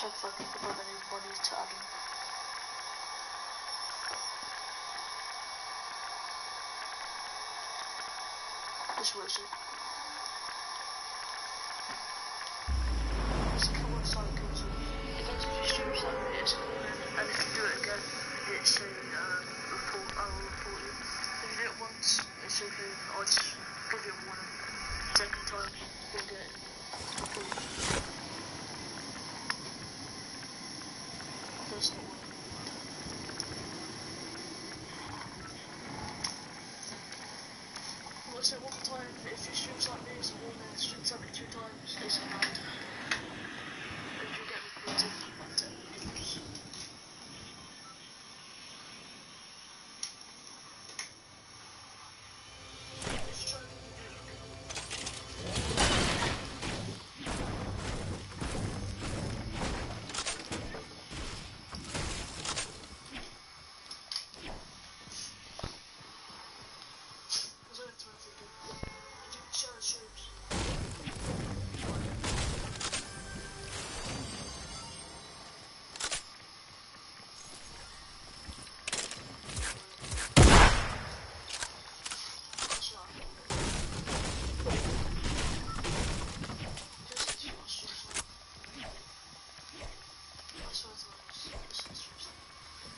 Check if I can above anybody to add them. Just where is it? It's kill one side kills you. It goes if you stream something, it's and if you do it again, it's a report. I will report you. If you do it once, it's okay. I'll just give you a warning. Second time, you'll get it. First not working. Well, so one more time, if you stream like this, or then stream something 2 times, it's allowed. If you get reported, that's it.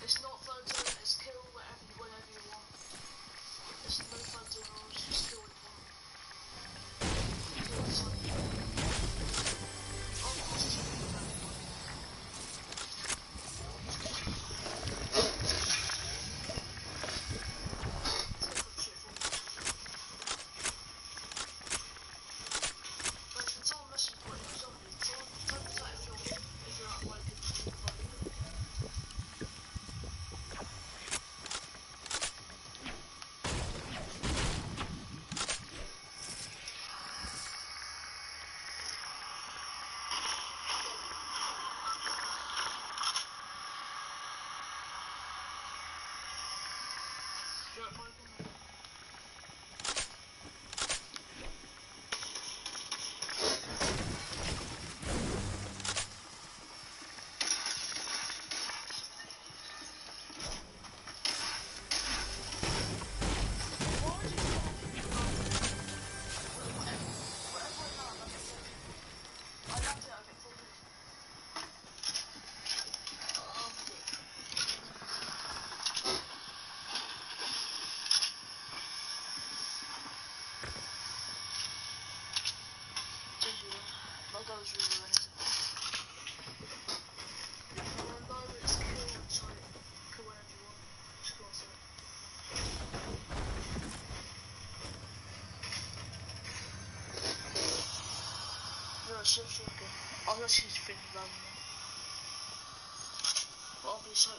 It's not fun zone, it's kill whenever you want. It's no fun zone rules, just kill what you want. Kill the sun. Oh, of course it's really bad. But if someone messaged what you zombie, someone type that if you're not working. That was really anything. No, it's kill on site. Kill whenever you want. Just kill on site. No, it's so okay. I'll actually just think about it now. But I'll be so.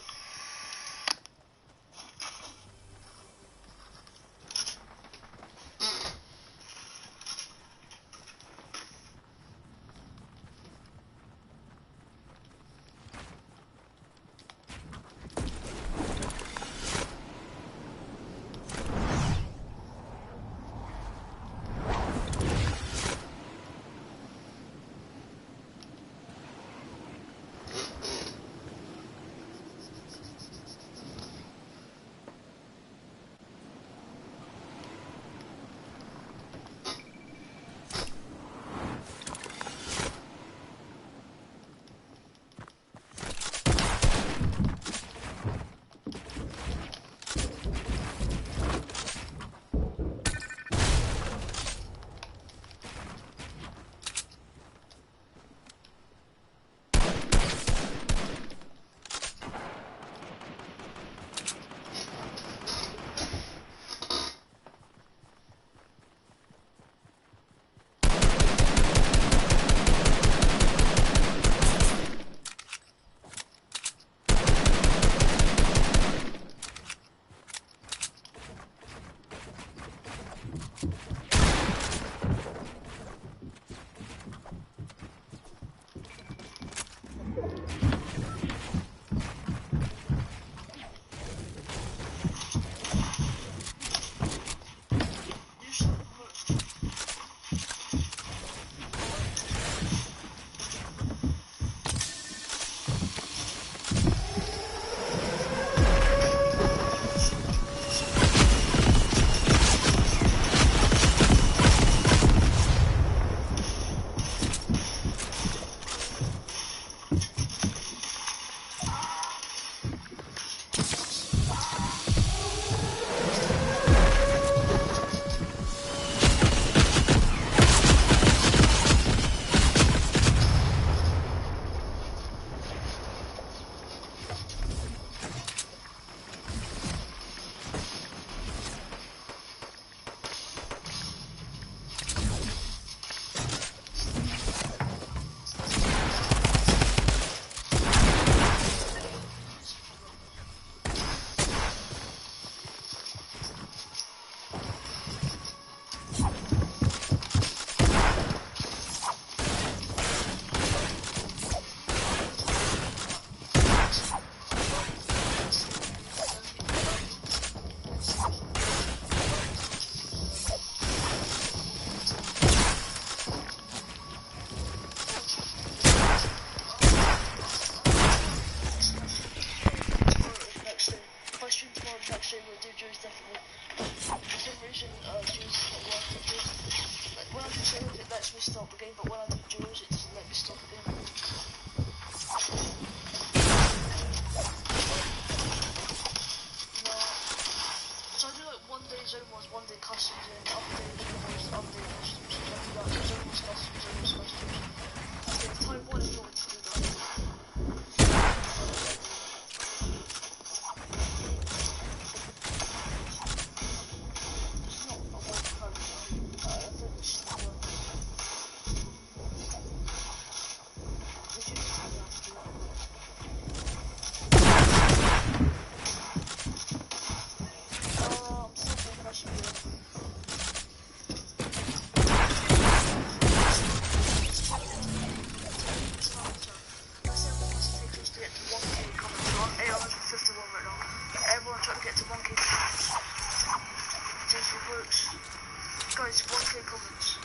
Guys, 1k comments.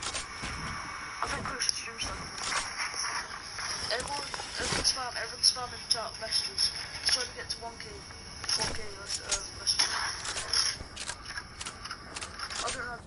I think Chris should stream something. Everyone spam in chat messages. Let's try to get to 1k messages. I don't know.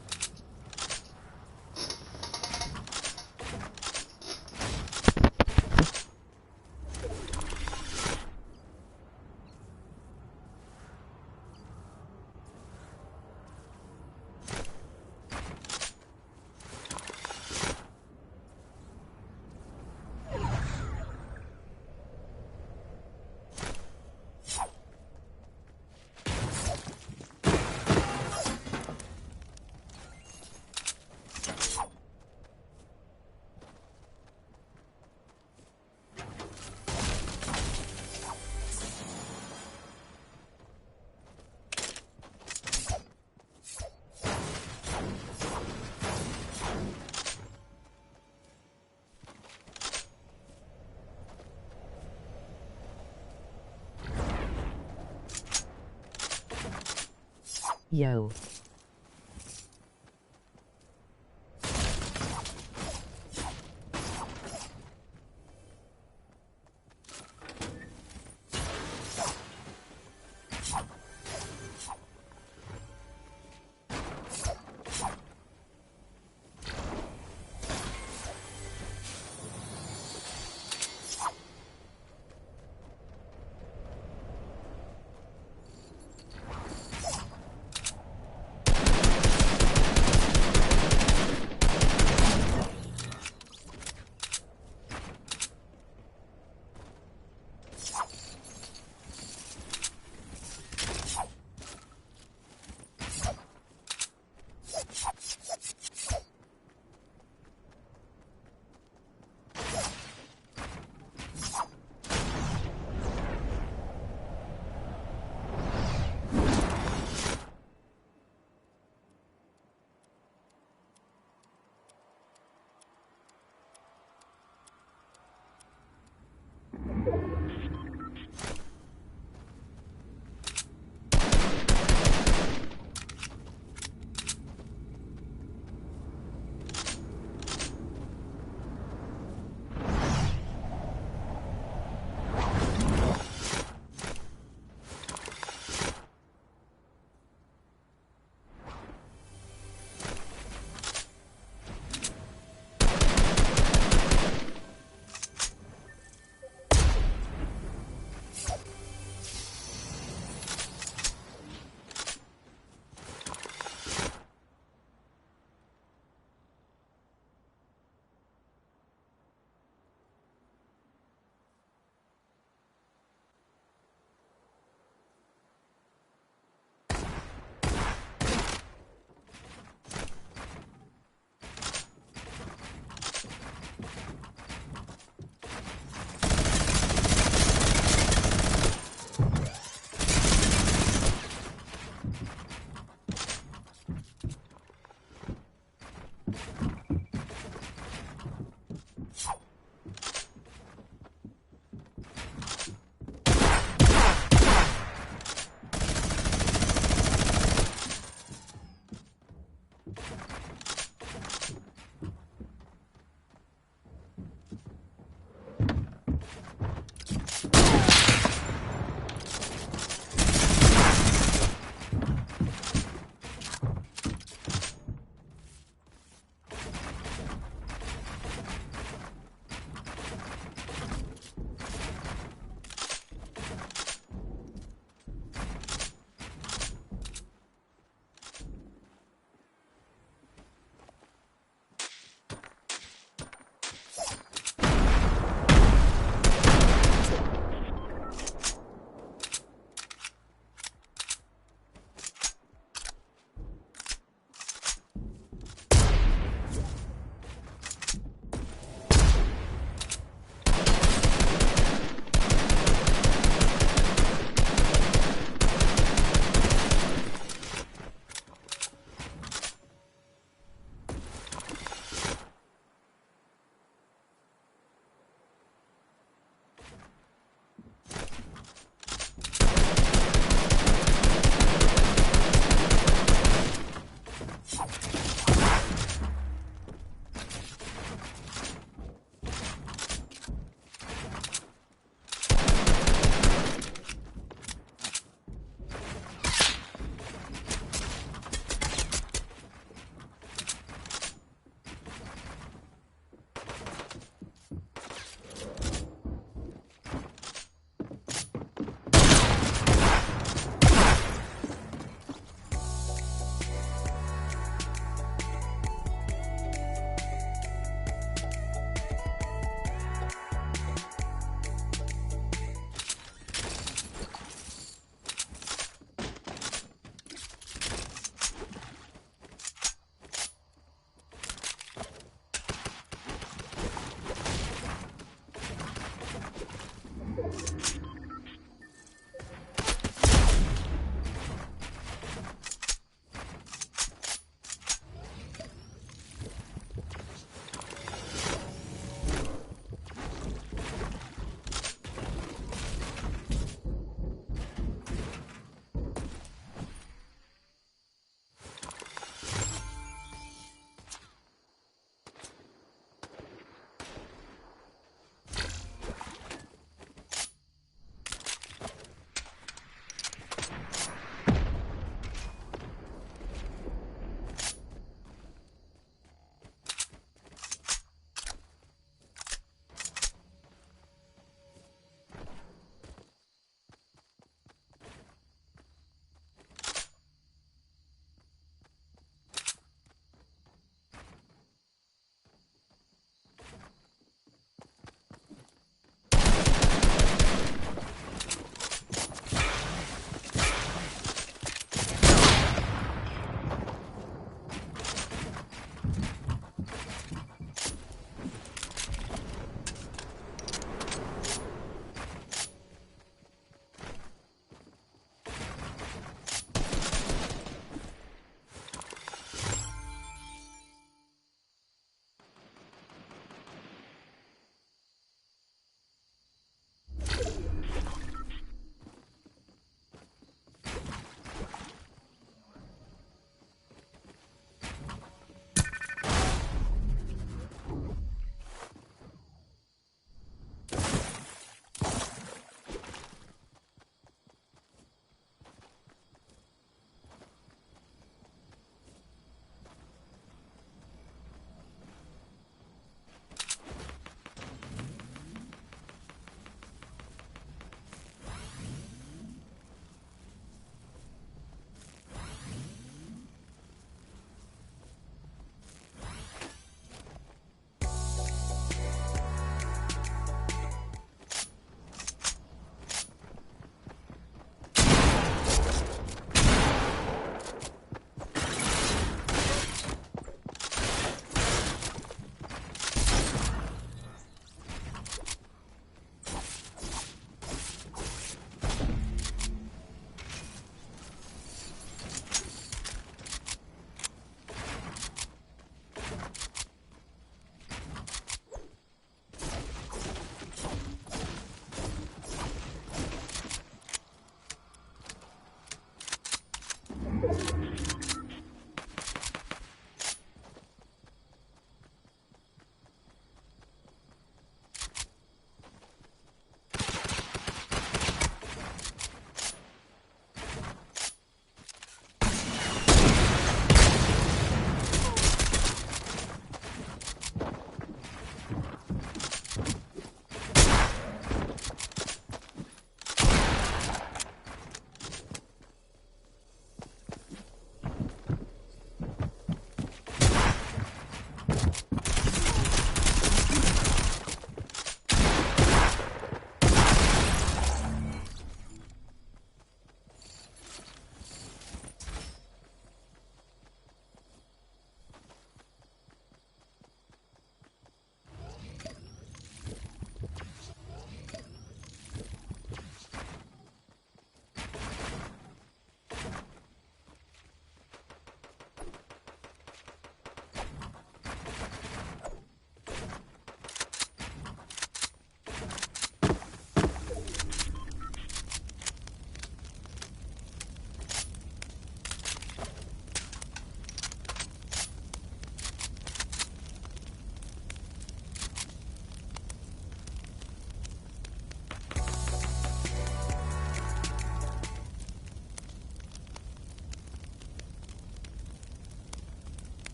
Yo.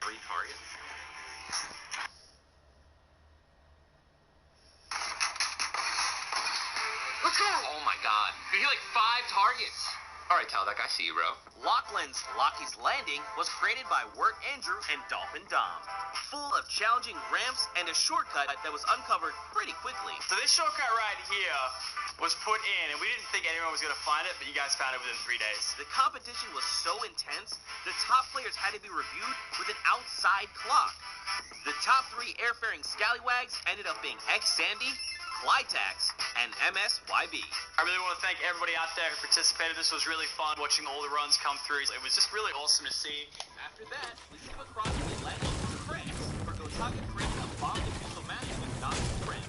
Three targets. Let's go! Oh my god. You hit like 5 targets. Alright, Taldeck, I see you, bro. Lachlan's Lockie's Landing was created by Wirt Andrew and Dolphin Dom. Full of challenging ramps and a shortcut that was uncovered pretty quickly. So this shortcut right here was put in, and we didn't think anyone was going to find it, but you guys found it within 3 days. The competition was so intense, the top players had to be reviewed with an outside clock. The top 3 airfaring scallywags ended up being X-Sandy, Flytax, and MSYB. I really want to thank everybody out there who participated. This was really fun watching all the runs come through. It was just really awesome to see. After that, we came across the land of Chris for Gotaga creating a bomb defusal match with Not Friend.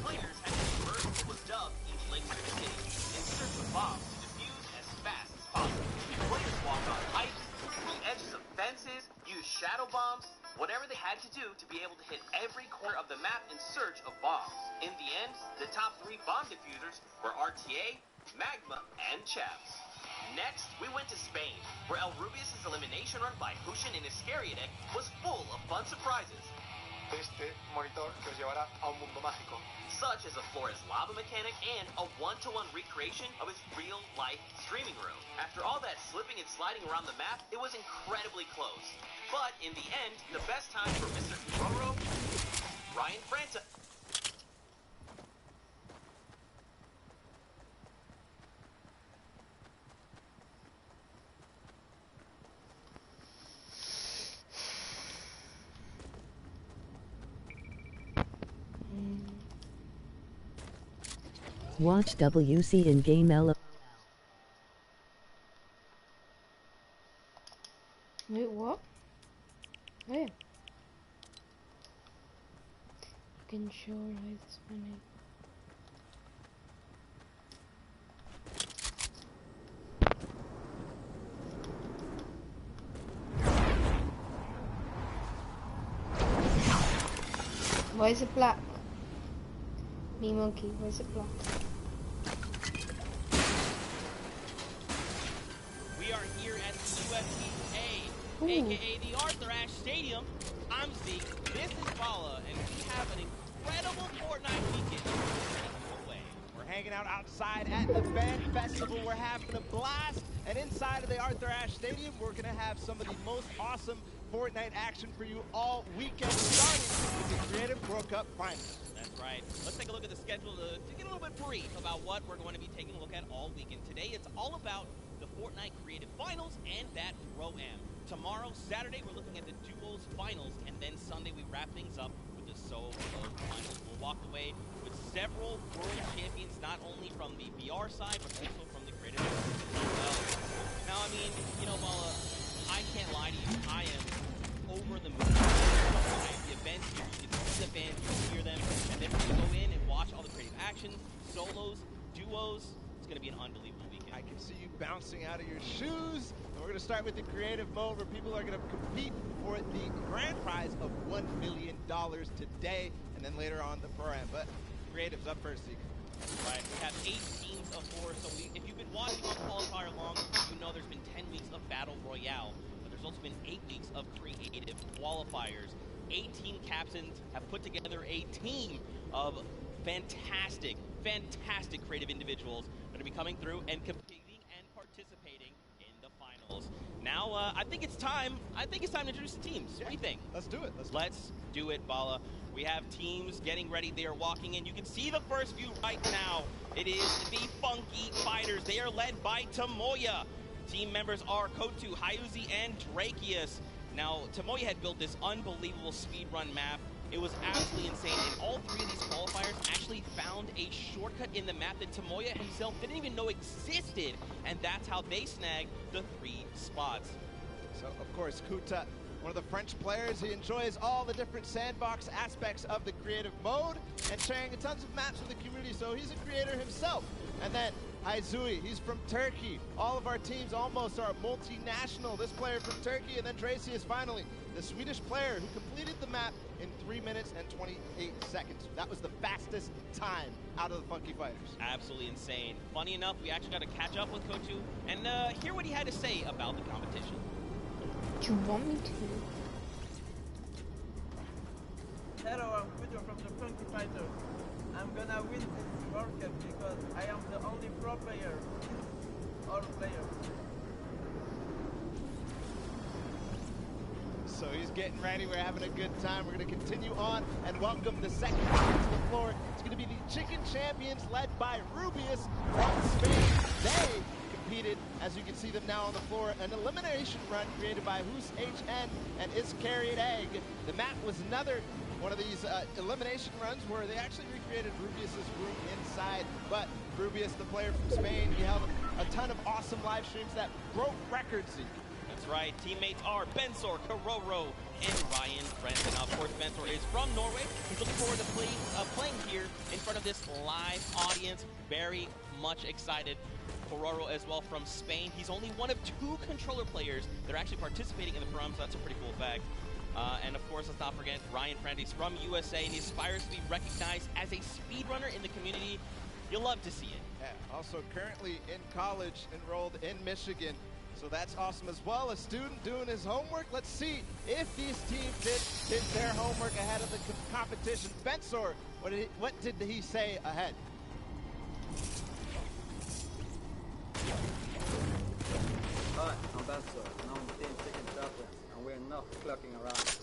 Players had to convert what was dubbed East Lake City in search of bombs to defuse as fast as possible. Players walked on pipes, the edges of fences, used shadow bombs, whatever they had to do to be able to hit every corner of the map in search of bombs. In the end, the top 3 bomb defusers were RTA, Magma, and Chaps. Next, we went to Spain, where El Rubius' elimination run by Hushin in Iscariot was full of fun surprises. Este monitor que os llevará a un mundo mágico. Such as a Flores lava mechanic and a one-to-one recreation of his real-life streaming room. After all that slipping and sliding around the map, it was incredibly close. But in the end, the best time for Mr. Kuroro, Ryan Franta. Watch WC in game LOL. Wait, what? Where? Fucking sure how this funny. Why is it black? Me monkey, why is it black? We are here at the UFCA, aka the Arthur Ashe Stadium. I'm Zeke, this is Paula, and we have an incredible Fortnite weekend away. We're hanging out outside at the Band Festival. We're having a blast, and inside of the Arthur Ashe Stadium, we're gonna have some of the most awesome Fortnite action for you all weekend, starting with the Creative World Cup Finals. That's right. Let's take a look at the schedule to get a little bit brief about what we're going to be taking a look at all weekend. Today, it's all about the Fortnite Creative Finals and that Pro-Am. Tomorrow, Saturday, we're looking at the Duos Finals, and then Sunday, we wrap things up with the Solo Finals. We'll walk away with several world champions, not only from the VR side, but also from the Creative as well. Now, I mean, you know, Bala, I can't lie to you. I am over the moon. The events here, you can see the fans, you can hear them, and then when you go in and watch all the creative actions, solos, duos, it's going to be an unbelievable weekend. I can see you bouncing out of your shoes. And we're going to start with the creative mode where people are going to compete for the grand prize of $1 million today, and then later on the pro-am. But creative's up first, Zeke. Right, we have 8 teams of 4, so if you've been watching on Qualifier long, you know there's been 10 weeks of Battle Royale, but there's also been 8 weeks of creative qualifiers. 18 captains have put together a team of fantastic creative individuals that are be coming through and competing and participating in the finals. Now, I think it's time to introduce the teams. Yeah. What do you think? Let's do it. Let's do it, Bala. We have teams getting ready. They are walking in. You can see the first view right now. It is the Funky Fighters. They are led by Tomoya. Team members are Kotu, Hyuzi, and Drakius. Now, Tomoya had built this unbelievable speedrun map. It was absolutely insane, and all 3 of these qualifiers actually found a shortcut in the map that Tomoya himself didn't even know existed, and that's how they snagged the 3 spots. So, of course, Kuta, one of the French players, he enjoys all the different sandbox aspects of the creative mode and sharing tons of maps with the community, so he's a creator himself. And then Hyuzi, he's from Turkey. All of our teams almost are multinational. This player from Turkey, and then Tracy is finally the Swedish player who completed the map in 3 minutes and 28 seconds. That was the fastest time out of the Funky Fighters. Absolutely insane. Funny enough, we actually got to catch up with Kotu and hear what he had to say about the competition. Do you want me to? Hello, I'm Kujo from the Funky Fighters. I'm gonna win this World Cup because I am the only pro player in all players. So he's getting ready. We're having a good time. We're going to continue on and welcome the second team to the floor. It's going to be the Chicken Champions led by Rubius from Spain. They competed, as you can see them now on the floor, an elimination run created by Who's HN and Is Carried Egg. The map was another one of these elimination runs where they actually recreated Rubius's room inside. But Rubius, the player from Spain, he held a ton of awesome live streams that broke records. That's right. Teammates are Bensor, Karoro, and Ryan Frenton. Now, of course, Bensor is from Norway. He's looking forward to playing here in front of this live audience. Very much excited. Karoro as well from Spain. He's only one of 2 controller players that are actually participating in the prom, so that's a pretty cool fact. And of course, let's not forget Ryan Frenton. He's from USA, and he aspires to be recognized as a speedrunner in the community. You'll love to see it. Yeah, also currently in college, enrolled in Michigan. So that's awesome as well. A student doing his homework. Let's see if these teams did their homework ahead of the competition. Bensor, what did he say ahead? Hi, I'm Bensor, and I'm Team Chicken Champions, and we're not clucking around.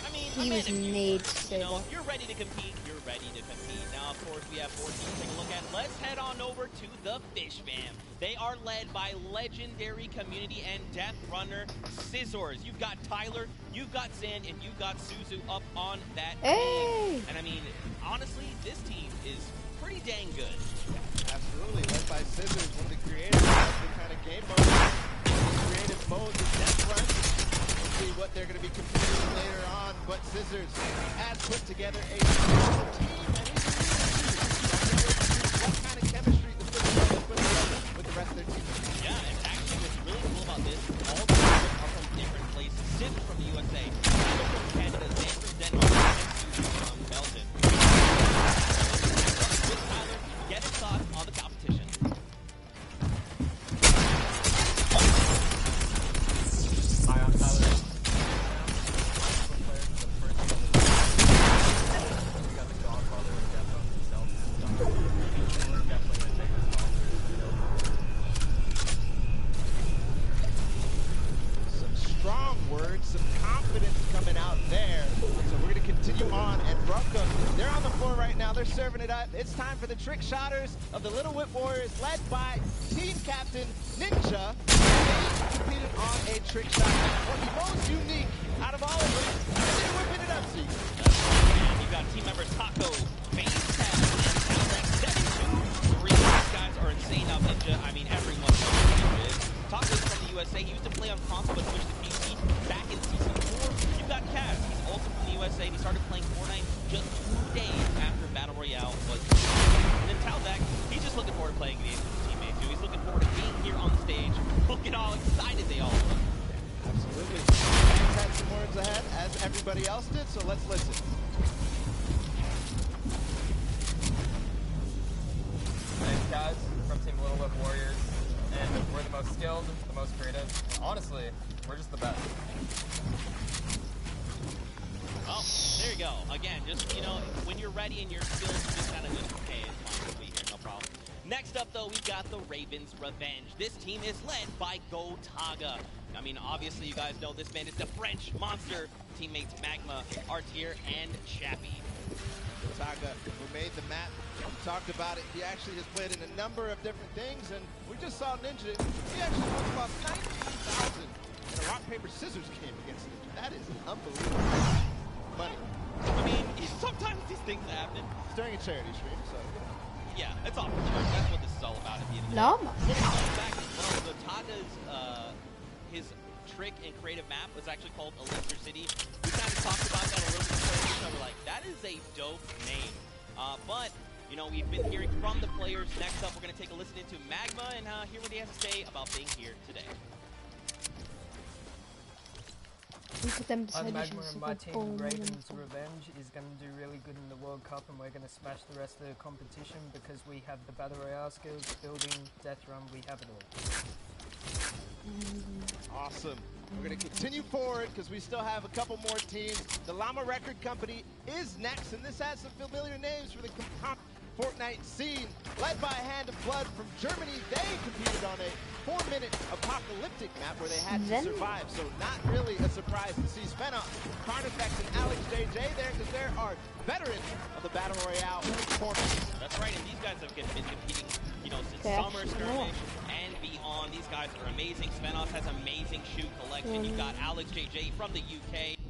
I mean, He was made to say you know, that. if you're ready to compete, you're ready to compete. Now, of course, we have 4 teams to take a look at. Let's head on over to the Fish Fam. They are led by legendary community and death runner Scissors. You've got Tyler, you've got Zan, and you've got Suzu up on that team. And I mean, honestly, this team is pretty dang good. Absolutely, led by Scissors, one of the creators of the kind of game mode. Creative mode, the death run. We'll see what they're going to be competing later on, but Scissors has put together a strong team, and he's what kind of chemistry the Fish Fam has put together with the rest of their team. Yeah, and actually what's really cool about this, all the players are from different places. Scissors from the USA, Tyler from Canada, Zan from Denmark, and Suzu from Belgium. With Tyler, get his thoughts on the competition. Hi, I'm Tyler. Some strong words, some confidence coming out there. So we're going to continue on, and welcome. They're on the floor right now. They're serving it up. It's time for the trick shotters of the Little Whip Warriors, led by team captain Ninja. They competed on a trick shot that's one of the most unique out of all of them. And they're whipping it up, see. And you've got team members Taco, Phase 10, and Talent 7-2-3. These guys are insane. Now, Ninja USA. He used to play on console but switched to PC back in Season 4. You've got Kaz. He's also from the USA, and he started playing Fortnite just 2 days after Battle Royale was released. And then Talzak, he's just looking forward to playing games with his teammates, too. He's looking forward to being here on the stage. Look at how excited they all look. Absolutely. Fans had some words ahead, as everybody else did, so let's listen. Name's Kaz from Team Little Whip Warriors, and we're the most skilled, the most creative, and honestly, we're just the best. Oh, there you go. Again, just, you know, when you're ready and your skills, you just kind of just, okay, it's fine, we'll be here, no problem. Next up, though, we've got the Ravens Revenge. This team is led by Gotaga. I mean, obviously, you guys know this man is the French monster. Teammates Magma, Artier, and Chappie. Gotaga, who made the map, we talked about it. He actually has played in a number of different things, and we just saw Ninja. He actually won about 19,000 in a rock, paper, scissors game against Ninja. That is unbelievable money. I mean, sometimes these things happen. It's during a charity stream, so, you know. Yeah, it's all for charity. That's what this is all about at the end of the day. No. Back as well, Gotaga's, his trick and creative map was actually called Elixir City. We kind of talked about that a little bit before, so we're like, that is a dope name. But, you know, we've been hearing from the players. Next up, we're going to take a listen into Magma and hear what he has to say about being here today. I'm Magma, and my team, Ravens Revenge, is going to do really good in the World Cup, and we're going to smash the rest of the competition because we have the Battle Royale skills, building, death run, we have it all. Awesome. We're going to continue forward because we still have a couple more teams. The Llama Record Company is next, and this has some familiar names for the Fortnite scene. Led by a Hand of Blood from Germany, they competed on a 4-minute apocalyptic map where they had to survive, so not really a surprise to see Svenos, Carnifex, and Alex JJ there because there are veterans of the Battle Royale performance. That's right, and these guys have been competing, you know, since summer skirmish and beyond. These guys are amazing. Svenos has amazing shoot collection. You've got Alex JJ from the UK.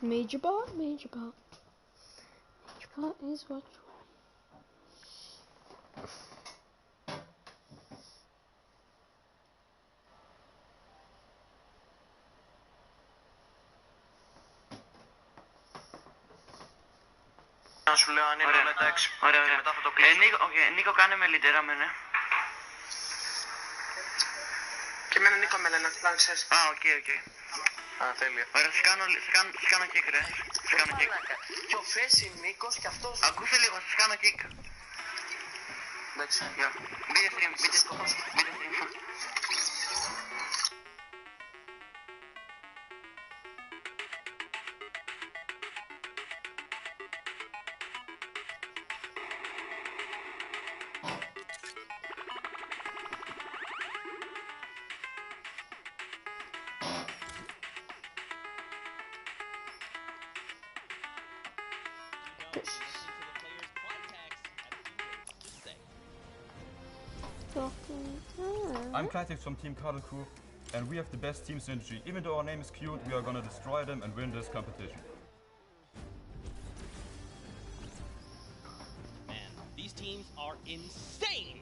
Major bot, major bot. Major bot is what you want. Να σου λέω αν είναι όλα εντάξει. Ωραία, ωραία. Μετά θα το κλείσω. Νίκο, κάνε με λιτερά με, ναι. Και εμένα Νίκο με λένε, να ξέρεις. Α, οκ. Α, τέλεια. Ωραία, σε κάνω kick, ρε. Σε κάνω kick. Και ο Φέση Νίκος και αυτός... Ακούστε λίγο, σε κάνω kick. Εντάξει. Γεια. Μπείτε stream. I'm Classics from Team Cuddle Crew, and we have the best team synergy. Even though our name is cute, we are gonna destroy them and win this competition. Man, these teams are insane!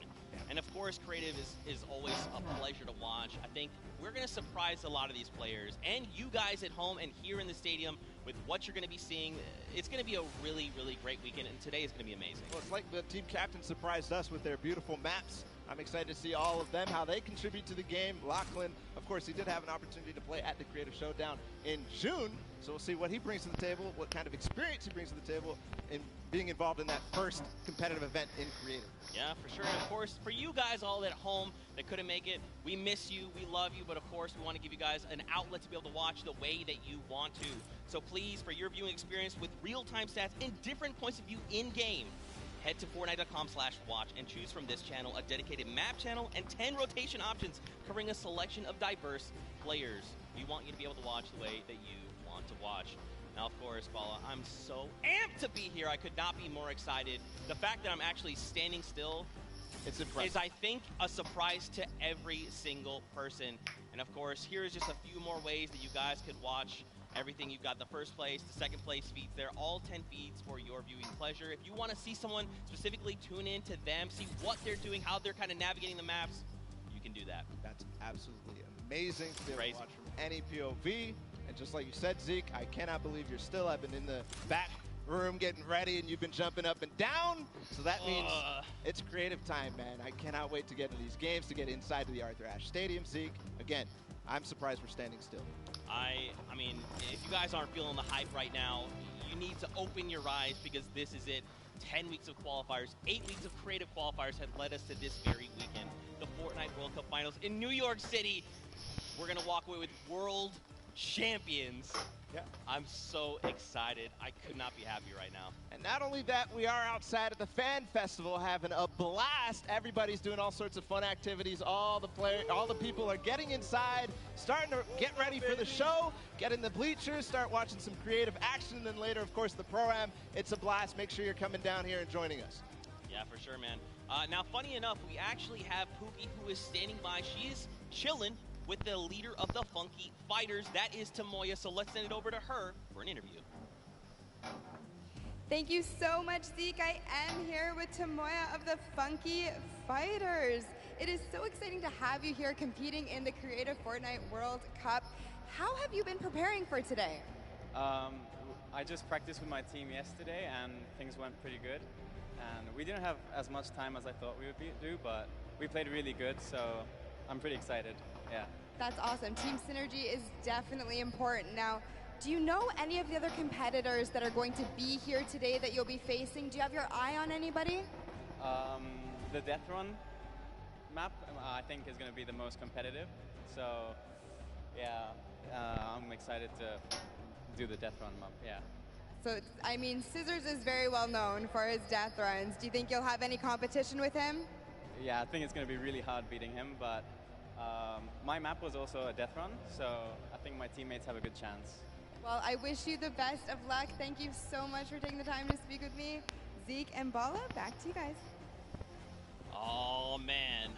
And of course, creative is always a pleasure to watch. I think we're going to surprise a lot of these players and you guys at home and here in the stadium with what you're going to be seeing. It's going to be a really, really great weekend, and today is going to be amazing. Well, it's like the team captain surprised us with their beautiful maps. I'm excited to see all of them, how they contribute to the game. Lachlan, of course, he did have an opportunity to play at the Creative Showdown in June, so we'll see what he brings to the table, what kind of experience he brings to the table in being involved in that first competitive event in Creative. Yeah, for sure. And of course, for you guys all at home that couldn't make it, we miss you, we love you, but of course, we want to give you guys an outlet to be able to watch the way that you want to. So please, for your viewing experience with real-time stats and different points of view in-game, head to Fortnite.com/watch and choose from this channel a dedicated map channel and 10 rotation options covering a selection of diverse players. We want you to be able to watch the way that you want to watch. Now, of course, Bala, I'm so amped to be here. I could not be more excited. The fact that I'm actually standing still is, I think, a surprise to every single person. And of course, here is just a few more ways that you guys could watch everything. You've got the first place, the second place feeds there, all 10 feeds for your viewing pleasure. If you want to see someone specifically, tune in to them, see what they're doing, how they're kind of navigating the maps, you can do that. That's absolutely amazing to be able to watch from any POV. And just like you said, Zeke, I cannot believe you're still up and in the back room getting ready and you've been jumping up and down. So that means it's creative time, man. I cannot wait to get into these games, to get inside to the Arthur Ashe Stadium. Zeke, again, I'm surprised we're standing still. I mean, if you guys aren't feeling the hype right now, you need to open your eyes because this is it. 10 weeks of qualifiers, 8 weeks of creative qualifiers have led us to this very weekend. The Fortnite World Cup Finals in New York City. We're going to walk away with world champions. Yeah. I'm so excited. I could not be happier right now. And not only that, we are outside at the Fan Festival having a blast. Everybody's doing all sorts of fun activities. All the people are getting inside, starting to get ready for the show, get in the bleachers, start watching some creative action, and then later, of course, the Pro-Am. It's a blast. Make sure you're coming down here and joining us. Yeah, for sure, man. Now, funny enough, we actually have Pookie, who is standing by. She is chilling with the leader of the Funky Fighters. That is Tamoya, so let's send it over to her for an interview. Thank you so much, Zeke. I am here with Tamoya of the Funky Fighters. It is so exciting to have you here competing in the Creative Fortnite World Cup. How have you been preparing for today? I just practiced with my team yesterday and things went pretty good. And we didn't have as much time as I thought we would do, but we played really good, so I'm pretty excited. Yeah. That's awesome. Team synergy is definitely important. Now, do you know any of the other competitors that are going to be here today that you'll be facing? Do you have your eye on anybody? The Death Run map, I think, is going to be the most competitive. So, yeah, I'm excited to do the Death Run map, yeah. So, I mean, Scissors is very well known for his death runs. Do you think you'll have any competition with him? Yeah, I think it's going to be really hard beating him, but my map was also a death run, so I think my teammates have a good chance. Well, I wish you the best of luck. Thank you so much for taking the time to speak with me. Zeke and Bala, back to you guys. Oh man,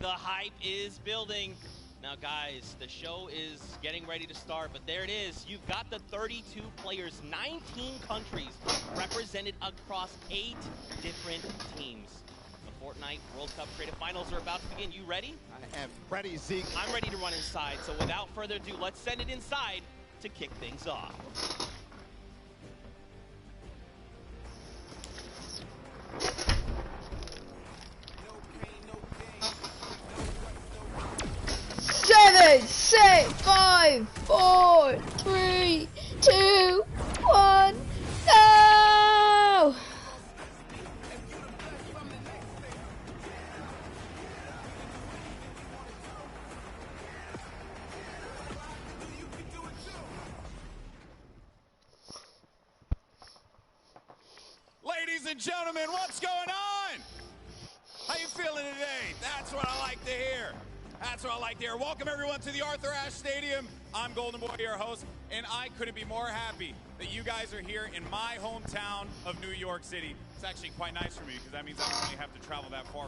the hype is building. Now guys, the show is getting ready to start, but there it is. You've got the 32 players, 19 countries represented across 8 different teams. The Fortnite World Cup Creative Finals are about to begin. You ready? I am ready, Zeke. I'm ready to run inside, so without further ado, let's send it inside to kick things off. Seven, 6, 5, 4, 3, 2, 1, go! Ladies and gentlemen, what's going on? How you feeling today? That's what I like to hear. That's what I like to hear. Welcome everyone to the Arthur Ashe Stadium. I'm Golden Boy, your host, and I couldn't be more happy that you guys are here in my hometown of New York City. It's actually quite nice for me because that means I don't really have to travel that far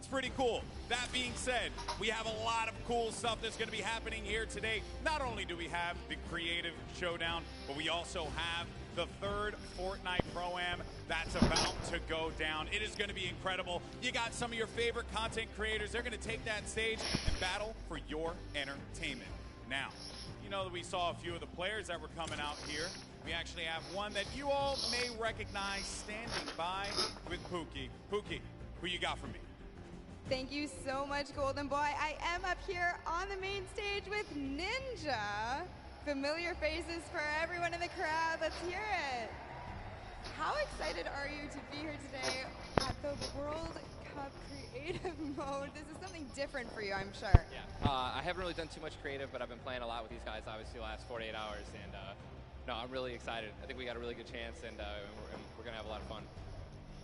It's pretty cool. That being said, we have a lot of cool stuff that's going to be happening here today. Not only do we have the Creative Showdown, but we also have the third Fortnite Pro-Am that's about to go down. It is going to be incredible. You got some of your favorite content creators. They're going to take that stage and battle for your entertainment. Now, you know that we saw a few of the players that were coming out here. We actually have one that you all may recognize standing by with Pookie. Pookie, who you got for me? Thank you so much, Golden Boy. I am up here on the main stage with Ninja. Familiar faces for everyone in the crowd. Let's hear it. How excited are you to be here today at the World Cup Creative Mode? This is something different for you, I'm sure. Yeah, I haven't really done too much creative, but I've been playing a lot with these guys, obviously, the last 48 hours. And no, I'm really excited. I think we got a really good chance, and we're going to have a lot of fun.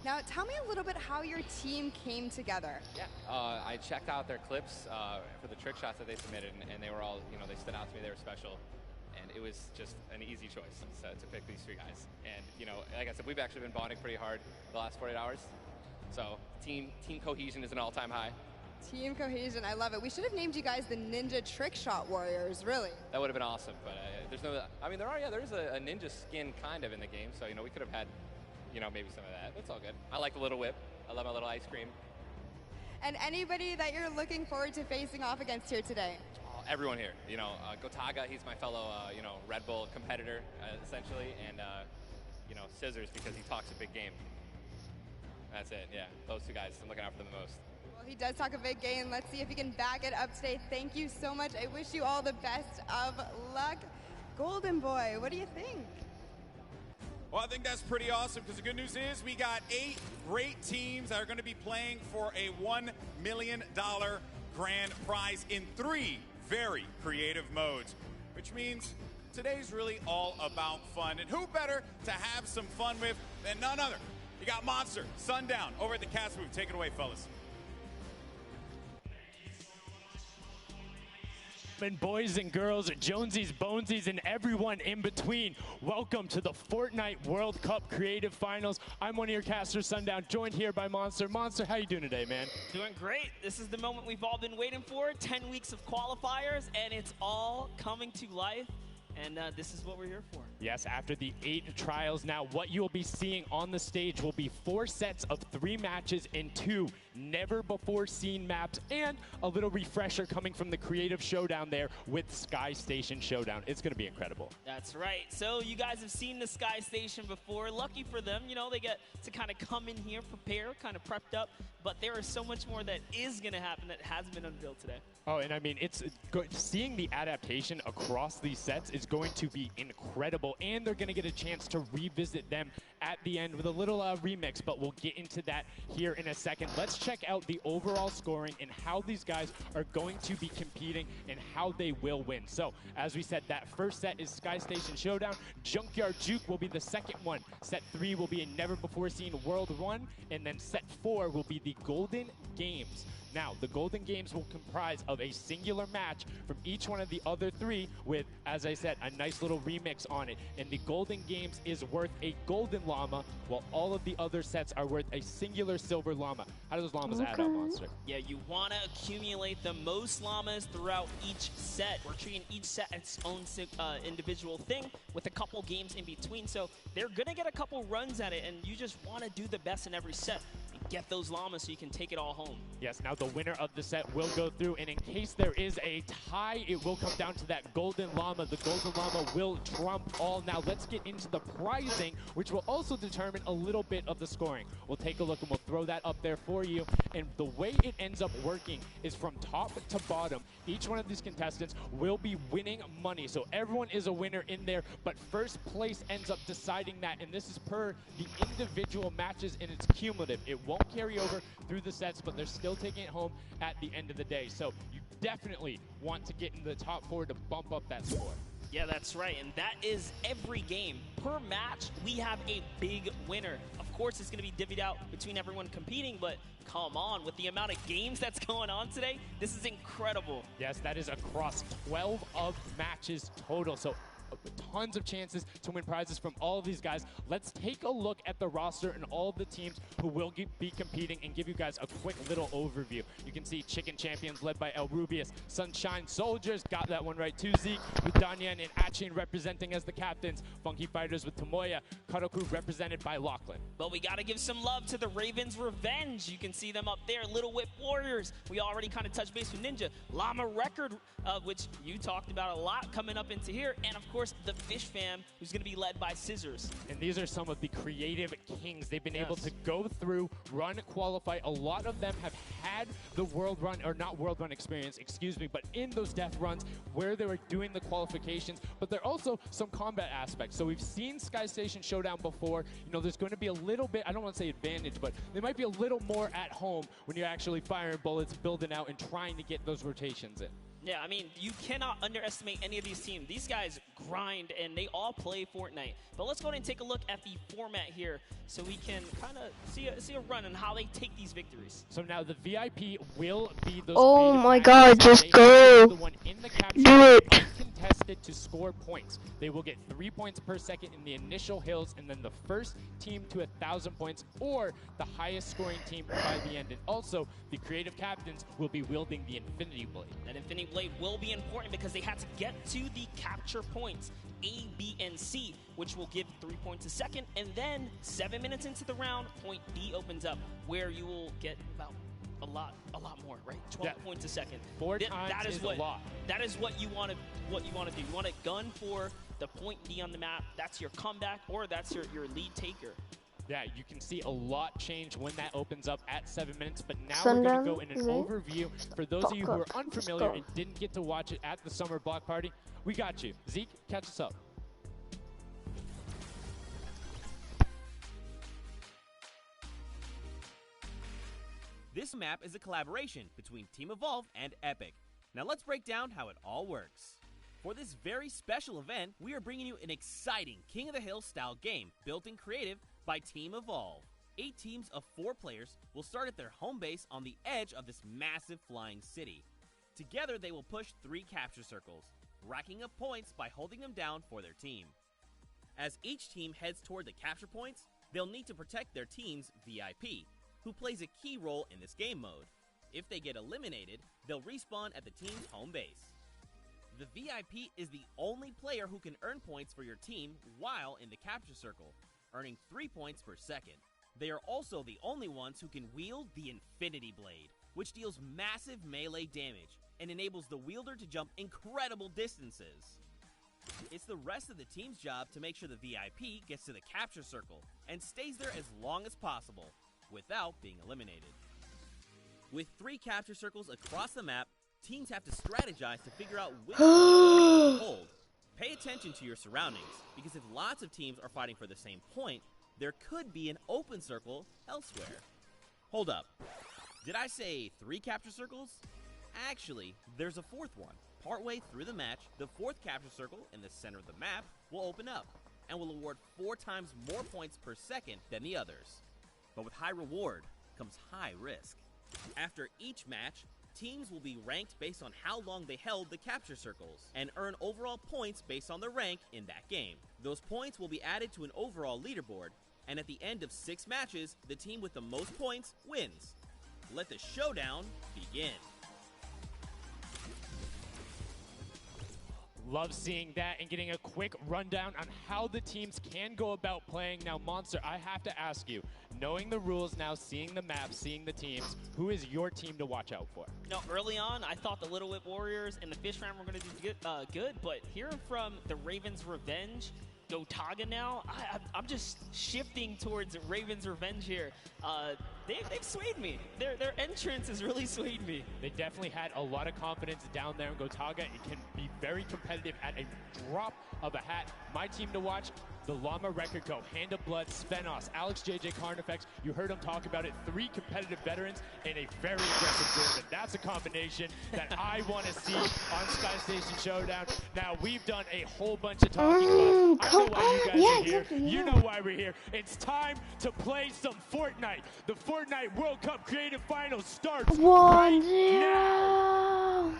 Now, tell me a little bit how your team came together. Yeah, I checked out their clips for the trick shots that they submitted, and they were all, you know, they stood out to me. They were special. And it was just an easy choice to pick these three guys. And, you know, like I said, we've actually been bonding pretty hard the last 48 hours. So team cohesion is an all-time high. Team cohesion, I love it. We should have named you guys the Ninja Trick Shot Warriors, really. That would have been awesome, but there's no, I mean, there is a ninja skin kind of in the game, so, you know, we could have had, you know, maybe some of that. That's all good. I like the little whip. I love my little ice cream. And anybody that you're looking forward to facing off against here today? Everyone here, you know, Gotaga, he's my fellow, you know, Red Bull competitor, essentially, and, you know, Scissors because he talks a big game. That's it, yeah. Those two guys, I'm looking out for them the most. Well, he does talk a big game. Let's see if he can back it up today. Thank you so much. I wish you all the best of luck. Golden Boy, what do you think? Well, I think that's pretty awesome because the good news is we got 8 great teams that are going to be playing for a $1 million grand prize in 3 very creative modes, which means today's really all about fun. And who better to have some fun with than none other? You got Monster, Sundown, over at the cast booth. Take it away, fellas. And boys and girls, Jonesies, Bonesies, and everyone in between, welcome to the Fortnite World Cup Creative Finals. I'm one of your casters, Sundown, joined here by Monster. Monster, how you doing today, man? Doing great. This is the moment we've all been waiting for. 10 weeks of qualifiers, and it's all coming to life. And this is what we're here for. Yes, after the 8 trials, now what you'll be seeing on the stage will be 4 sets of 3 matches and 2 never-before-seen maps, and a little refresher coming from the Creative Showdown there with Sky Station Showdown. It's going to be incredible. That's right. So you guys have seen the Sky Station before. Lucky for them, you know, they get to kind of come in here, prepare, kind of prepped up. But there is so much more that is going to happen that hasn't been unveiled today. Oh, and I mean, it's seeing the adaptation across these sets is going to be incredible, and they're going to get a chance to revisit them at the end with a little remix, but we'll get into that here in a second. Let's check out the overall scoring and how these guys are going to be competing and how they will win. So, as we said, that first set is Sky Station Showdown. Junkyard Juke will be the second one. Set 3 will be a never-before-seen World 1, and then set 4 will be the Golden Games. Now, the Golden Games will comprise of a singular match from each one of the other 3 with, as I said, a nice little remix on it. And the Golden Games is worth a golden llama, while all of the other sets are worth a singular silver llama. How do those llamas add up, Monster? Yeah, you want to accumulate the most llamas throughout each set. We're treating each set as its own individual thing with a couple games in between. So they're going to get a couple runs at it, and you just want to do the best in every set. Get those llamas so you can take it all home. Yes, now the winner of the set will go through, and in case there is a tie, it will come down to that golden llama. The golden llama will trump all. Now let's get into the prizing, which will also determine a little bit of the scoring. We'll take a look and we'll throw that up there for you. And the way it ends up working is from top to bottom. Each one of these contestants will be winning money. So everyone is a winner in there, but first place ends up deciding that. And this is per the individual matches, and it's cumulative. It won't carry over through the sets, but they're still taking it home at the end of the day. So you definitely want to get in the top 4 to bump up that score. Yeah, that's right, and that is every game. Per match, we have a big winner. Of course, it's going to be divvied out between everyone competing, but come on, with the amount of games that's going on today, this is incredible. Yes, that is across 12 of matches total. So tons of chances to win prizes from all of these guys. Let's take a look at the roster and all of the teams who will be competing and give you guys a quick little overview. You can see Chicken Champions led by El Rubius, Sunshine Soldiers, got that one right too, Zeke, with Danyan and Achin representing as the captains, Funky Fighters with Tomoya, Karoku represented by Lachlan. But we gotta give some love to the Ravens Revenge. You can see them up there, Little Whip Warriors. We already kind of touched base with Ninja. Llama Record, which you talked about a lot coming up into here. And of course, the Fish Fam, who's gonna be led by Scissors. And these are some of the creative kings. They've been able to go through, run, qualify. A lot of them have had the world run, or not world run experience, excuse me, but in those death runs where they were doing the qualifications, but there are also some combat aspects. So we've seen Sky Station Showdown before. You know, there's going to be a little bit, I don't want to say advantage, but they might be a little more at home when you're actually firing bullets, building out, and trying to get those rotations in. Yeah, I mean, you cannot underestimate any of these teams. These guys grind, and they all play Fortnite. But let's go ahead and take a look at the format here so we can kind of see a run on how they take these victories. So now the VIP will be those. Oh my God, just go. The one in the capture Do it. Uncontested to score points. They will get 3 points per second in the initial hills, and then the first team to 1,000 points, or the highest scoring team by the end. And also, the creative captains will be wielding the Infinity Blade. That Infinity Blade will be important because they had to get to the capture points, A, B, and C, which will give 3 points a second. And then 7 minutes into the round, point D opens up, where you will get about a lot more, right? 12 points a second. Four times is a lot. That is what you want to do. You want to gun for the point D on the map. That's your comeback, or that's your lead taker. Yeah, you can see a lot change when that opens up at 7 minutes, but now Sundown, we're going to go in an overview. For those of you who are unfamiliar and didn't get to watch it at the summer block party, we got you. Zeke, catch us up. This map is a collaboration between Team Evolve and Epic. Now let's break down how it all works. For this very special event, we are bringing you an exciting King of the Hill style game built in creative by Team Evolve. 8 teams of 4 players will start at their home base on the edge of this massive flying city. Together they will push 3 capture circles, racking up points by holding them down for their team. As each team heads toward the capture points, they'll need to protect their team's VIP, who plays a key role in this game mode. If they get eliminated, they'll respawn at the team's home base. The VIP is the only player who can earn points for your team while in the capture circle, earning 3 points per second. They are also the only ones who can wield the Infinity Blade, which deals massive melee damage and enables the wielder to jump incredible distances. It's the rest of the team's job to make sure the VIP gets to the capture circle and stays there as long as possible without being eliminated. With 3 capture circles across the map, teams have to strategize to figure out which one to hold. Pay attention to your surroundings, because if lots of teams are fighting for the same point, there could be an open circle elsewhere. Hold up. Did I say 3 capture circles? Actually, there's a 4th one. Partway through the match, the 4th capture circle in the center of the map will open up and will award 4 times more points per second than the others. But with high reward comes high risk. After each match, teams will be ranked based on how long they held the capture circles and earn overall points based on their rank in that game. Those points will be added to an overall leaderboard, and at the end of 6 matches, the team with the most points wins. Let the showdown begin. Love seeing that and getting a quick rundown on how the teams can go about playing. Now, Monster, I have to ask you, knowing the rules now, seeing the map, seeing the teams, who is your team to watch out for? Now, early on, I thought the Little Whip Warriors and the Fish Fam were going to do good, but hearing from the Ravens Revenge, Gotaga now, I'm just shifting towards Ravens Revenge here. They've swayed me. Their entrance has really swayed me. They definitely had a lot of confidence down there in Gotaga. It can be very competitive at a drop of a hat. My team to watch, the Llama Record Go, Hand of Blood, Spenos, Alex JJ Carnifex. You heard him talk about it. 3 competitive veterans and a very aggressive German. That's a combination that I want to see on Sky Station Showdown. Now, we've done a whole bunch of talking about. I know why you guys are here. Exactly, You know why we're here. It's time to play some Fortnite. The Fortnite World Cup Creative Finals starts right now.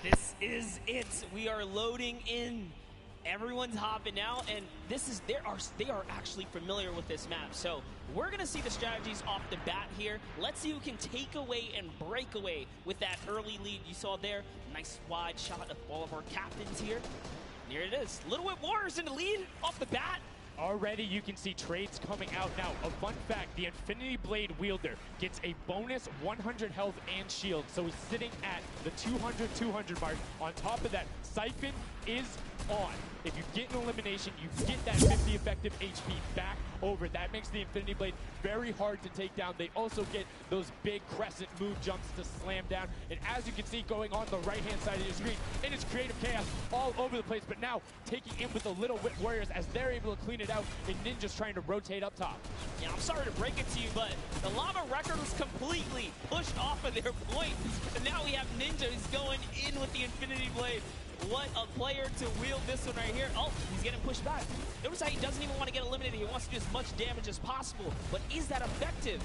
This is it. We are loading in Everyone's hopping out, and they are actually familiar with this map. So we're gonna see the strategies off the bat here. Let's see who can take away and break away with that early lead you saw there. Nice wide shot of all of our captains here. Here it is. Little Whip Warriors in the lead off the bat. Already you can see trades coming out now. A fun fact, the Infinity Blade wielder gets a bonus 100 health and shield. So he's sitting at the 200 mark. On top of that, Siphon is on. If you get an elimination, you get that 50 effective HP back over. That makes the Infinity Blade very hard to take down. They also get those big crescent move jumps to slam down. And as you can see going on the right-hand side of your screen, it is creative chaos all over the place. But now taking in with the Little Whip Warriors as they're able to clean it out, and Ninja's trying to rotate up top. Yeah, I'm sorry to break it to you, but the Llama Record was completely pushed off of their point. And now we have Ninja who's going in with the Infinity Blade. What a player to wield this one right here. Oh, he's getting pushed back. Notice how he doesn't even want to get eliminated. He wants to do as much damage as possible. But is that effective?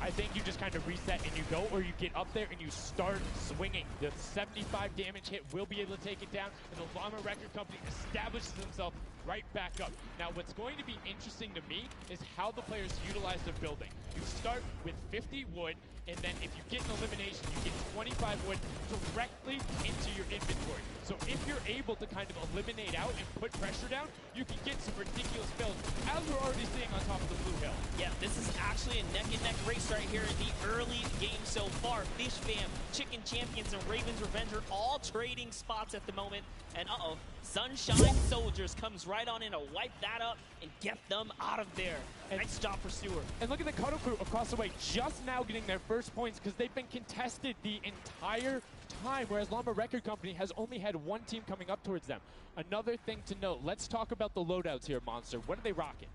I think you just kind of reset and you go, or you get up there and you start swinging. The 75 damage hit will be able to take it down, and the Llama Record Company establishes himself right back up. Now, what's going to be interesting to me is how the players utilize their building. You start with 50 wood, and then if you get an elimination, you get 25 wood directly into your inventory. So if you're able to kind of eliminate out and put pressure down, you can get some ridiculous builds, as we're already seeing on top of the Blue Hill. Yeah, this is actually a neck-and-neck race right here in the early game so far. Fish Fam, Chicken Champions, and Raven's Revenge are all trading spots at the moment. And Sunshine Soldiers comes right on in to wipe that up and get them out of there. And nice job for Stewart. And look at the Cuddle Crew across the way, just now getting their first points because they've been contested the entire time, whereas Llama Record Company has only had one team coming up towards them. Another thing to note, let's talk about the loadouts here, Monster. What are they rocking?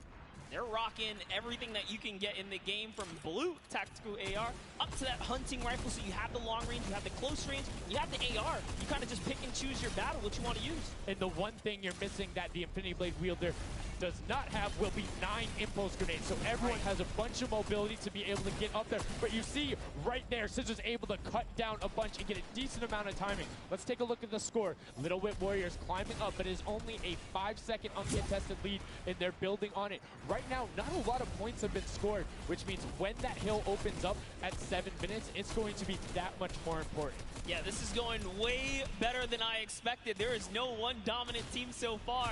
They're rocking everything that you can get in the game, from blue tactical AR up to that hunting rifle. So you have the long range, you have the close range, you have the AR. You kind of just pick and choose your battle, what you want to use. And the one thing you're missing that the Infinity Blade wielder does not have will be 9 impulse grenades. So everyone has a bunch of mobility to be able to get up there. But you see right there, Scissors able to cut down a bunch and get a decent amount of timing. Let's take a look at the score. Little Whip Warriors climbing up, but it is only a 5-second uncontested lead, and they're building on it. Right now, not a lot of points have been scored, which means when that hill opens up at 7 minutes, it's going to be that much more important. Yeah, this is going way better than I expected. There is no one dominant team so far,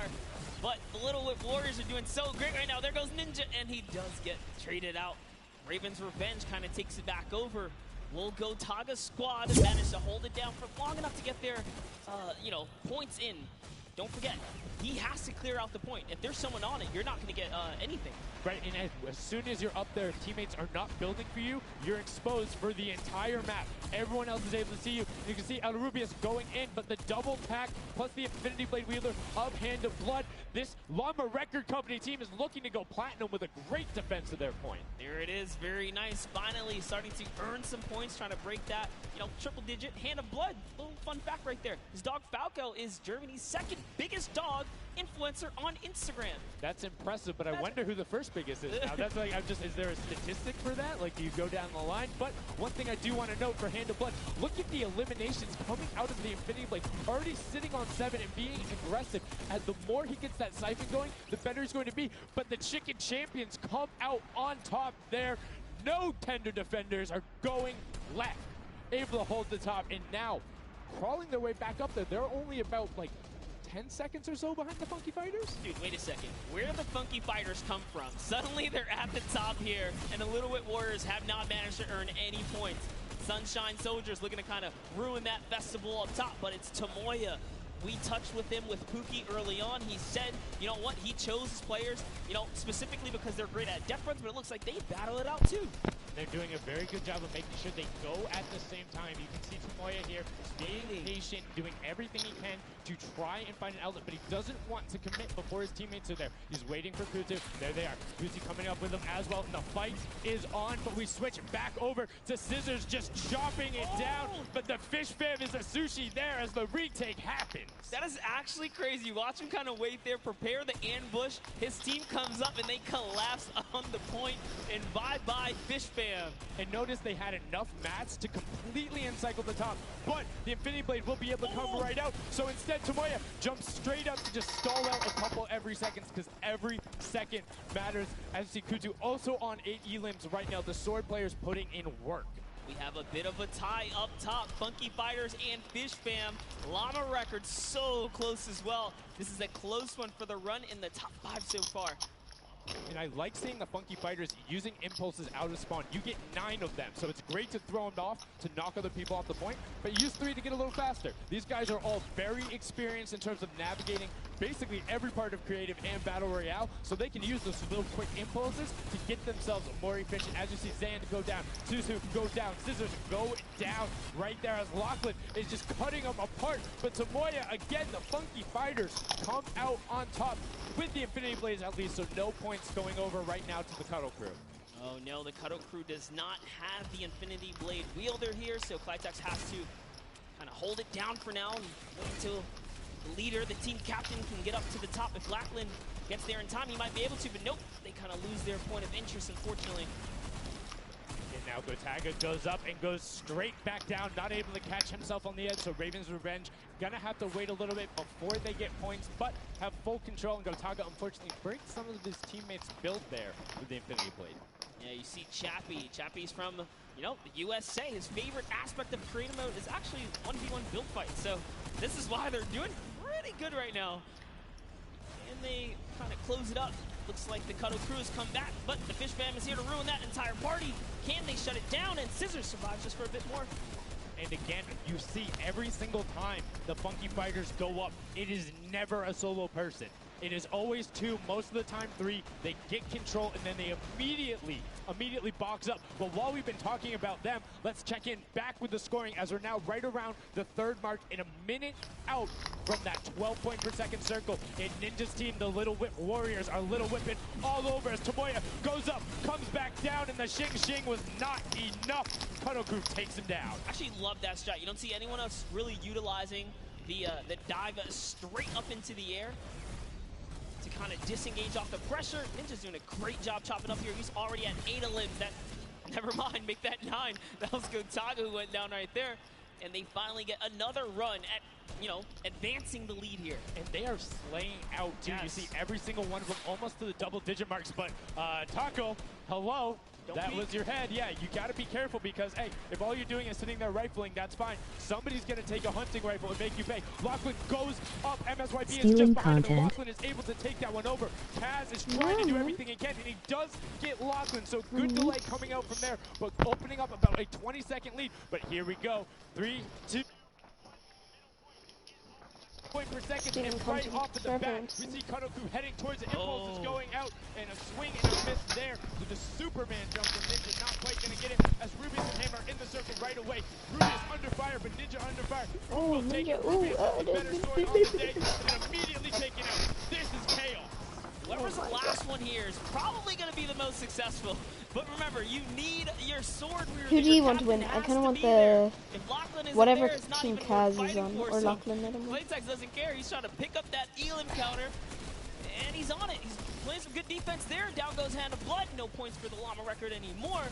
but the Little Whip Warriors are doing so great right now. There goes Ninja, and he does get traded out. Raven's Revenge kind of takes it back over. We'll go Taga's squad and manage to hold it down for long enough to get their, points in. Don't forget, he has to clear out the point. If there's someone on it, you're not going to get anything. Right, and as soon as you're up there, teammates are not building for you, you're exposed for the entire map. Everyone else is able to see you. You can see El Rubius going in, but the double pack plus the Infinity Blade wielder of Hand of Blood. This Llama Record Company team is looking to go platinum with a great defense of their point. There it is, very nice. Finally starting to earn some points, trying to break that, triple digit. Hand of Blood, little fun fact right there. His dog Falco is Germany's second biggest dog influencer on Instagram. That's impressive, but I wonder who the first biggest is now. That's like, is there a statistic for that? Like, do you go down the line? But one thing I do want to note for Hand of Blood, look at the eliminations coming out of the Infinity Blade, already sitting on 7 and being aggressive. As the more he gets that siphon going, the better he's going to be. But the Chicken Champions come out on top there. No tender defenders are going left, able to hold the top, and now crawling their way back up there. They're only about, 10 seconds or so behind the Funky Fighters? Dude, wait a second. Where did the Funky Fighters come from? Suddenly they're at the top here, and the Little Whip Warriors have not managed to earn any points. Sunshine Soldiers looking to kind of ruin that festival up top, but it's Tomoya. We touched with him with Pookie early on. He said, you know what, he chose his players, specifically because they're great at depth runs, but it looks like they battle it out too. They're doing a very good job of making sure they go at the same time. You can see Tomoya here being patient, doing everything he can to try and find an outlet, but he doesn't want to commit before his teammates are there. He's waiting for Kutu. There they are. Kutu coming up with them as well. The fight is on, but we switch back over to Scissors just chopping it down, but the Fish Fam is a sushi there as the retake happens. That is actually crazy. Watch him kind of wait there, prepare the ambush. His team comes up and they collapse on the point, and bye-bye Fish Fam. Fam. And notice they had enough mats to completely encircle the top, but the Infinity Blade will be able to come right out. So instead, Tomoya jumps straight up to just stall out a couple every second, because every second matters. As you see Kutu also on 8 elims right now. The sword players putting in work. We have a bit of a tie up top. Funky Fighters and Fish Fam. Llama record so close as well. This is a close one for the run in the top 5 so far. And I like seeing the Funky Fighters using impulses out of spawn. You get 9 of them, so it's great to throw them off to knock other people off the point, but use 3 to get a little faster. These guys are all very experienced in terms of navigating basically every part of creative and battle royale, so they can use those little quick impulses to get themselves more efficient. As you see Zand go down, Suzu go down, Scissors go down right there as Lachlan is just cutting them apart. But Tomoya, again, the Funky Fighters come out on top with the Infinity Blades at least, so no points going over right now to the Cuddle Crew. Oh no, the Cuddle Crew does not have the Infinity Blade wielder here, so Clitex has to kind of hold it down for now and wait until the leader, the team captain, can get up to the top. If Lachlan gets there in time, he might be able to, but nope, they kind of lose their point of interest, unfortunately. And now Gotaga goes up and goes straight back down, not able to catch himself on the edge, so Raven's Revenge gonna have to wait a little bit before they get points, but have full control, and Gotaga unfortunately breaks some of his teammates' build there with the Infinity Blade. Yeah, you see Chappie. Chappie's from, you know, the USA. His favorite aspect of creative mode is actually 1v1 build fights, so this is why they're doing pretty good right now. And they kind of close it up. Looks like the Cuddle Crew has come back, but the Fish Fam is here to ruin that entire party. Can they shut it down? And Scissors survives just for a bit more. And again, you see every single time the Funky Fighters go up, it is never a solo person. It is always 2, most of the time 3. They get control and then they immediately box up. But while we've been talking about them, let's check in back with the scoring as we're now right around the 3rd mark and a minute out from that 12 point per second circle. And Ninja's team, the Little Whip Warriors, are Little Whipping all over as Tomoya goes up, comes back down, and the Shing was not enough. Cuddle Crew takes him down. Actually love that strat. You don't see anyone else really utilizing the dive straight up into the air to kind of disengage off the pressure. Ninja's doing a great job chopping up here. He's already at 8 limbs. That, never mind, make that 9. That was Gotaga who went down right there. And they finally get another run at, you know, advancing the lead here. And they are slaying out, too. Yes. You see every single one of them almost to the double-digit marks. But Taco, hello. That was your head. Yeah, you got to be careful because, hey, if all you're doing is sitting there rifling, that's fine. Somebody's going to take a hunting rifle and make you pay. Lachlan goes up. MSYP is just behind him, and Lachlan is able to take that one over. Kaz is trying to do everything he can, and he does get Lachlan. So good delay coming out from there, but opening up about a 20-second lead. But here we go. 3, 2... point per second, and right off of the bat, we see Cuddle Crew heading towards it. Impulse is going out, and a swing and a miss there with the Superman jump from Ninja. Not quite going to get it, as Rubius and him are in the circle right away. Rubius under fire, but Ninja under fire. Oh, Ninja, Rubius with the better sword on the day, and immediately taken out. This is chaos. Whoever's the last one here is probably going to be the most successful. But remember, you need your sword. Who do you want to win? I kind of want the whatever team Kaz is on, or Lachlan. Playtex doesn't care. He's trying to pick up that Elam counter, and he's on it. He's playing some good defense there. Down goes Hand of Blood. No points for the Llama record anymore.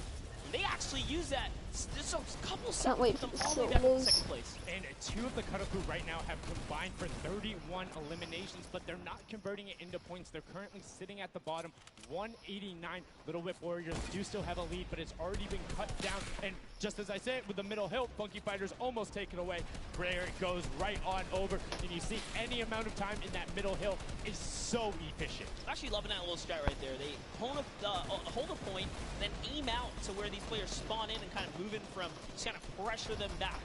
They actually use that. There's a couple seconds with them all the way down to second place. And 2 of the Cuddle Crew right now have combined for 31 eliminations, but they're not converting it into points. They're currently sitting at the bottom, 189. Little Whip Warriors do still have a lead, but it's already been cut down. And just as I said, with the middle hill, Funky Fighters almost taken away. There it goes right on over, and you see any amount of time in that middle hill is so efficient. I'm actually loving that little strat right there. They hold a point, then aim out to where these players spawn in and kind of move in from, just kind of pressure them back.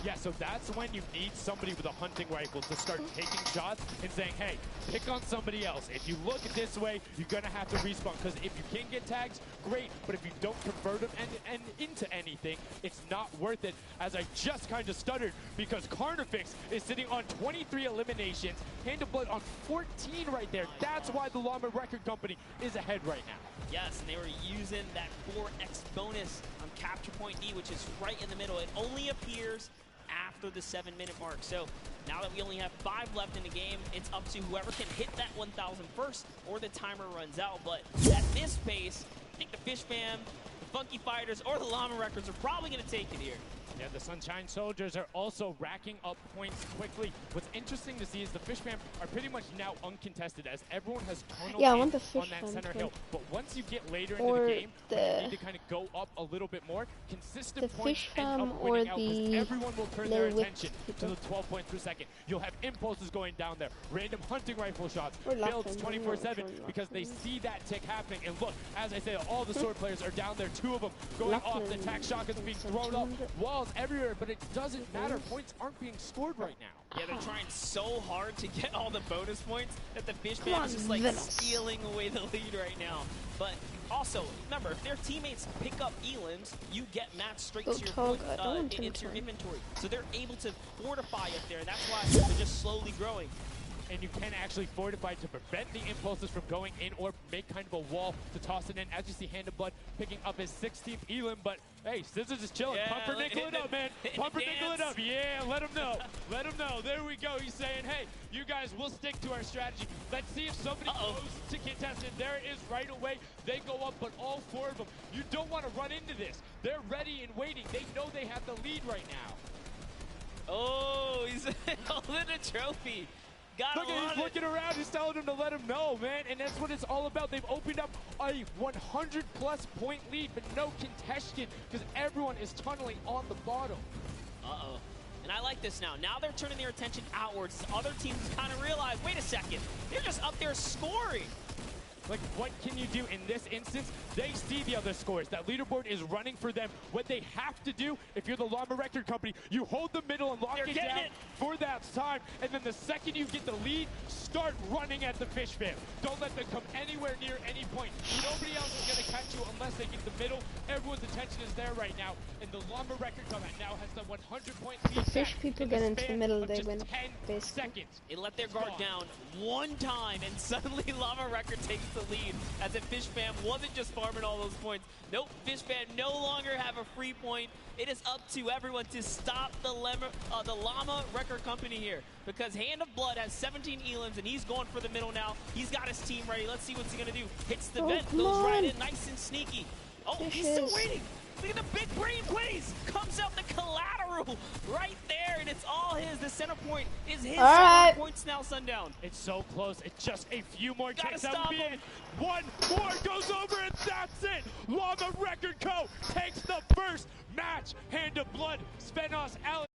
Yeah, so that's when you need somebody with a hunting rifle to start taking shots and saying, hey, pick on somebody else. If you look this way, you're going to have to respawn, because if you can get tags, great, but if you don't convert them and into anything, it's not worth it, as I just kind of stuttered, because Carnifex is sitting on 23 eliminations, Hand of Blood on 14 right there. That's why the Llama Record Company is ahead right now. Yes, and they were using that 4x bonus on Capture Point D, which is right in the middle. It only appears after the 7-minute mark. So now that we only have 5 left in the game, it's up to whoever can hit that 1,000 first or the timer runs out. But at this pace, I think the Fish Fam, the Funky Fighters or the Llama Records are probably going to take it here. Yeah, the Sunshine Soldiers are also racking up points quickly. What's interesting to see is the Fish Fam are pretty much now uncontested as everyone has tunneled I want the on Fish that Fam center too. hill. But once you get later into the game, when you need to kind of go up a little bit more, consistent The points Fish end Fam up or winning out because the everyone will turn their little attention whip to the 12 points per second. You'll have impulses going down there, random hunting rifle shots, Or builds Lachlan, 24/7 because they see that tick happening. And look, as I say, all the sword players are down there, 2 of them going off, the attack shotguns being thrown up, walls everywhere, but it doesn't matter. Points aren't being scored right now. Yeah, they're trying so hard to get all the bonus points that the Fish Fam is just like stealing away the lead right now. But also, remember, if their teammates pick up elims, you get matched straight to your point, into your inventory. So they're able to fortify up there, and that's why they're just slowly growing. And you can actually fortify to prevent the impulses from going in or make kind of a wall to toss it in. As you see, Hand of Blood picking up his 16th elim, but hey, Scissors is chilling. Yeah, Pumpernickel it up, man. Pumpernickel it up. Yeah, let him know. Let him know. There we go. He's saying, hey, you guys, we'll stick to our strategy. Let's see if somebody goes to contest it. There it is right away. They go up, but all 4 of them. You don't want to run into this. They're ready and waiting. They know they have the lead right now. Oh, he's holding a trophy. Look at he's looking around, he's telling him to let him know, man, and that's what it's all about. They've opened up a 100-plus point lead, but no contention because everyone is tunneling on the bottom. Uh-oh. And I like this now. Now they're turning their attention outwards. Other teams kind of realize, wait a second, they're just up there scoring. Like, what can you do in this instance? They see the other scores. That leaderboard is running for them. What they have to do, if you're the Llama Record Company, you hold the middle and lock it down for that time. And then the second you get the lead, start running at the Fish Fam. Don't let them come anywhere near any point. Nobody else is going to catch you unless they get the middle. Everyone's attention is there right now. And the Llama Record Company now has the 100-point lead. The Fish people get into the middle, they win. 10 seconds. It let their guard down one time, and suddenly Llama Record takes the lead as if Fish Fam wasn't just farming all those points. Nope, Fish Fam no longer have a free point. It is up to everyone to stop the Llama Record Company here because Hand of Blood has 17 elims and he's going for the middle now. He's got his team ready. Let's see what's he gonna do. Hits the vent, goes right in, nice and sneaky. Oh, he's still waiting. Look at the big brain plays. Comes out the collateral right there, and it's all his. The center point is his. Right. Points now, Sundown. It's so close. It's just a few more ticks. That would be it. 1 more goes over, and that's it. Llama Record Co. takes the first match. Hand of Blood, Svenos, Alex.